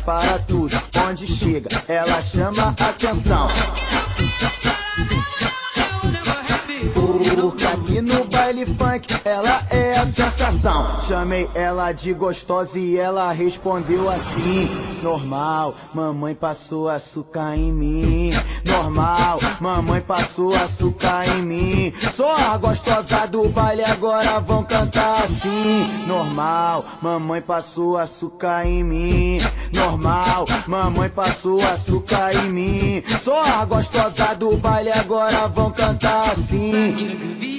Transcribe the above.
para tudo, onde chega, ela chama atenção. Porque aqui no baile funk ela é a sensação. Chamei ela de gostosa e ela respondeu assim: normal, mamãe passou açúcar em mim. Normal, mamãe passou açúcar em mim. Só a gostosa do baile agora vão cantar assim: normal, mamãe passou açúcar em mim. Normal, mamãe passou açúcar em mim. Só a gostosa do baile agora vão cantar assim.